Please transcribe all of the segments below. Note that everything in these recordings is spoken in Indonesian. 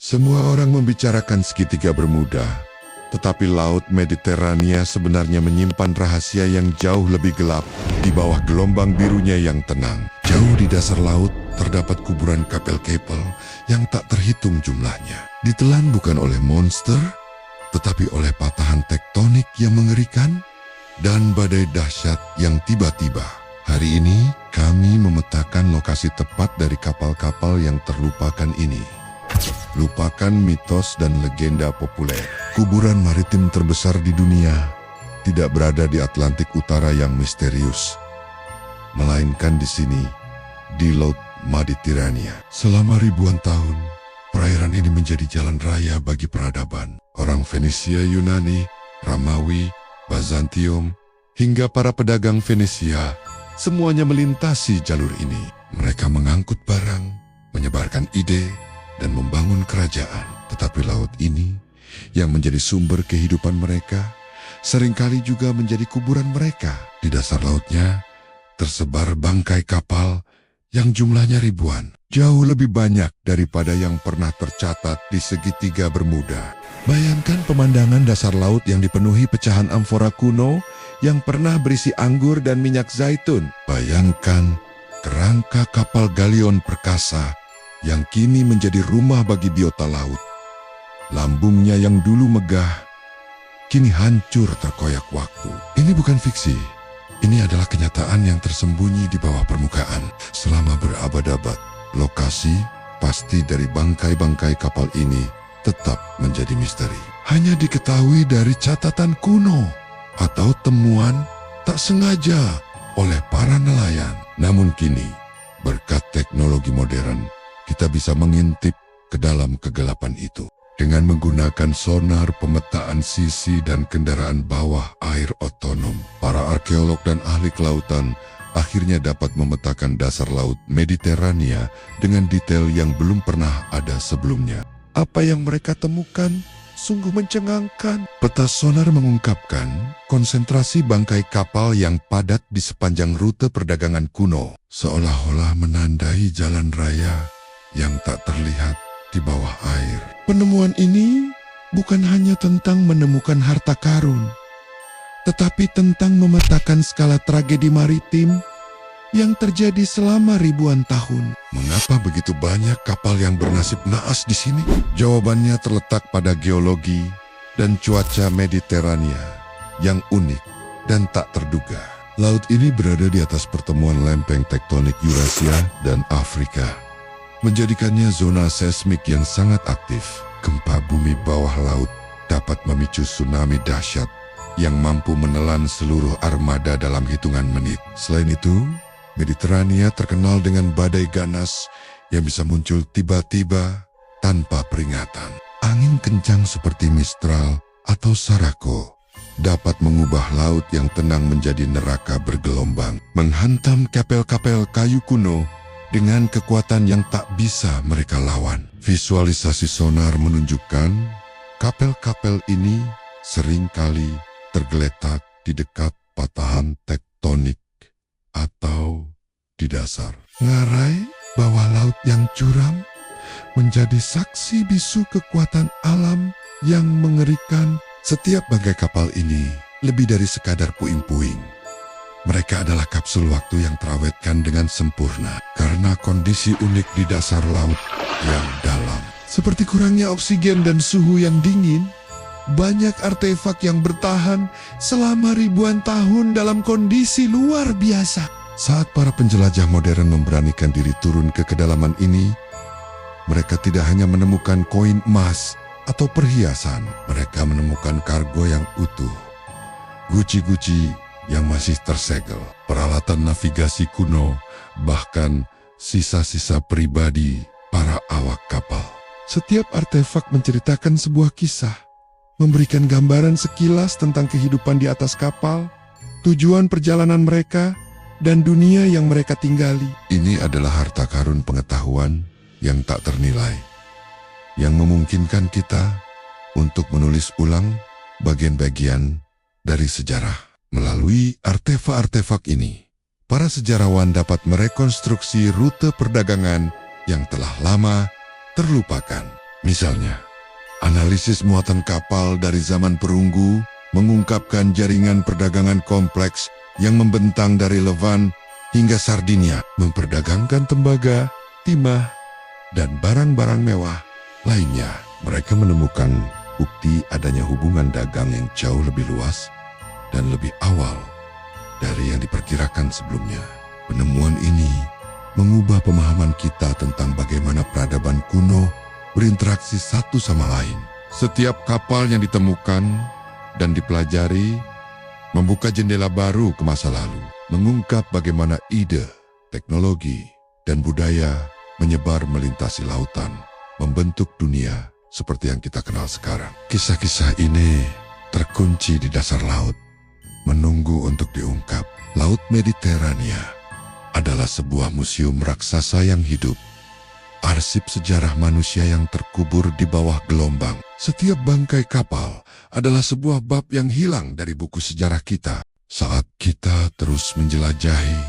Semua orang membicarakan segitiga Bermuda, tetapi Laut Mediterania sebenarnya menyimpan rahasia yang jauh lebih gelap di bawah gelombang birunya yang tenang. Jauh di dasar laut terdapat kuburan kapal-kapal yang tak terhitung jumlahnya. Ditelan bukan oleh monster, tetapi oleh patahan tektonik yang mengerikan dan badai dahsyat yang tiba-tiba. Hari ini kami memetakan lokasi tepat dari kapal-kapal yang terlupakan ini. Lupakan mitos dan legenda populer. Kuburan maritim terbesar di dunia tidak berada di Atlantik Utara yang misterius, melainkan di sini, di Laut Mediterania. Selama ribuan tahun, perairan ini menjadi jalan raya bagi peradaban. Orang Fenisia, Yunani, Romawi, Bizantium, hingga para pedagang Venesia, semuanya melintasi jalur ini. Mereka mengangkut barang, menyebarkan ide, dan membangun kerajaan. Tetapi laut ini, yang menjadi sumber kehidupan mereka, seringkali juga menjadi kuburan mereka. Di dasar lautnya, tersebar bangkai kapal yang jumlahnya ribuan. Jauh lebih banyak daripada yang pernah tercatat di segitiga Bermuda. Bayangkan pemandangan dasar laut yang dipenuhi pecahan amfora kuno yang pernah berisi anggur dan minyak zaitun. Bayangkan kerangka kapal galion perkasa yang kini menjadi rumah bagi biota laut. Lambungnya yang dulu megah, kini hancur terkoyak waktu. Ini bukan fiksi. Ini adalah kenyataan yang tersembunyi di bawah permukaan. Selama berabad-abad, lokasi pasti dari bangkai-bangkai kapal ini tetap menjadi misteri. Hanya diketahui dari catatan kuno atau temuan tak sengaja oleh para nelayan. Namun kini, berkat teknologi modern, kita bisa mengintip ke dalam kegelapan itu. Dengan menggunakan sonar, pemetaan sisi, dan kendaraan bawah air otonom, para arkeolog dan ahli kelautan akhirnya dapat memetakan dasar laut Mediterania dengan detail yang belum pernah ada sebelumnya. Apa yang mereka temukan sungguh mencengangkan. Peta sonar mengungkapkan konsentrasi bangkai kapal yang padat di sepanjang rute perdagangan kuno, seolah-olah menandai jalan raya yang tak terlihat di bawah air. Penemuan ini bukan hanya tentang menemukan harta karun, tetapi tentang memetakan skala tragedi maritim yang terjadi selama ribuan tahun. Mengapa begitu banyak kapal yang bernasib naas di sini? Jawabannya terletak pada geologi dan cuaca Mediterania yang unik dan tak terduga. Laut ini berada di atas pertemuan lempeng tektonik Eurasia dan Afrika, menjadikannya zona seismik yang sangat aktif. Gempa bumi bawah laut dapat memicu tsunami dahsyat yang mampu menelan seluruh armada dalam hitungan menit. Selain itu, Mediterania terkenal dengan badai ganas yang bisa muncul tiba-tiba tanpa peringatan. Angin kencang seperti Mistral atau Sarako dapat mengubah laut yang tenang menjadi neraka bergelombang, menghantam kapal-kapal kayu kuno dengan kekuatan yang tak bisa mereka lawan. Visualisasi sonar menunjukkan kapal-kapal ini seringkali tergeletak di dekat patahan tektonik atau di dasar. Ngarai bawah laut yang curam menjadi saksi bisu kekuatan alam yang mengerikan. Setiap bangkai kapal ini lebih dari sekadar puing-puing. Mereka adalah kapsul waktu yang terawetkan dengan sempurna karena kondisi unik di dasar laut yang dalam. Seperti kurangnya oksigen dan suhu yang dingin, banyak artefak yang bertahan selama ribuan tahun dalam kondisi luar biasa. Saat para penjelajah modern memberanikan diri turun ke kedalaman ini, mereka tidak hanya menemukan koin emas atau perhiasan, mereka menemukan kargo yang utuh, guci-guci yang masih tersegel, peralatan navigasi kuno, bahkan sisa-sisa pribadi para awak kapal. Setiap artefak menceritakan sebuah kisah, memberikan gambaran sekilas tentang kehidupan di atas kapal, tujuan perjalanan mereka, dan dunia yang mereka tinggali. Ini adalah harta karun pengetahuan yang tak ternilai, yang memungkinkan kita untuk menulis ulang bagian-bagian dari sejarah. Melalui artefak-artefak ini, para sejarawan dapat merekonstruksi rute perdagangan yang telah lama terlupakan. Misalnya, analisis muatan kapal dari zaman perunggu mengungkapkan jaringan perdagangan kompleks yang membentang dari Levant hingga Sardinia, memperdagangkan tembaga, timah, dan barang-barang mewah lainnya. Mereka menemukan bukti adanya hubungan dagang yang jauh lebih luas dan lebih awal dari yang diperkirakan sebelumnya. Penemuan ini mengubah pemahaman kita tentang bagaimana peradaban kuno berinteraksi satu sama lain. Setiap kapal yang ditemukan dan dipelajari membuka jendela baru ke masa lalu, mengungkap bagaimana ide, teknologi, dan budaya menyebar melintasi lautan, membentuk dunia seperti yang kita kenal sekarang. Kisah-kisah ini terkunci di dasar laut, menunggu untuk diungkap. Laut Mediterania adalah sebuah museum raksasa yang hidup, arsip sejarah manusia yang terkubur di bawah gelombang. Setiap bangkai kapal adalah sebuah bab yang hilang dari buku sejarah kita saat kita terus menjelajahi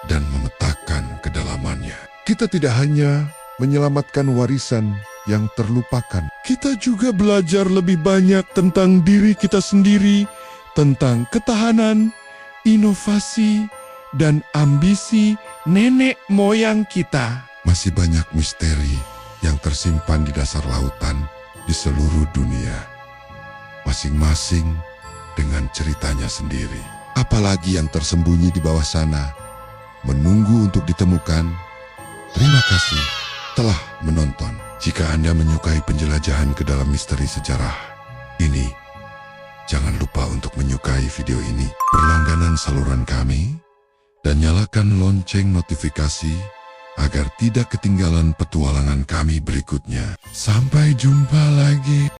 dan memetakan kedalamannya. Kita tidak hanya menyelamatkan warisan yang terlupakan, kita juga belajar lebih banyak tentang diri kita sendiri, tentang ketahanan, inovasi, dan ambisi nenek moyang kita. Masih banyak misteri yang tersimpan di dasar lautan di seluruh dunia, masing-masing dengan ceritanya sendiri. Apalagi yang tersembunyi di bawah sana, menunggu untuk ditemukan. Terima kasih telah menonton. Jika Anda menyukai penjelajahan ke dalam misteri sejarah ini, jangan lupa untuk menyukai video ini, berlangganan saluran kami, dan nyalakan lonceng notifikasi agar tidak ketinggalan petualangan kami berikutnya. Sampai jumpa lagi.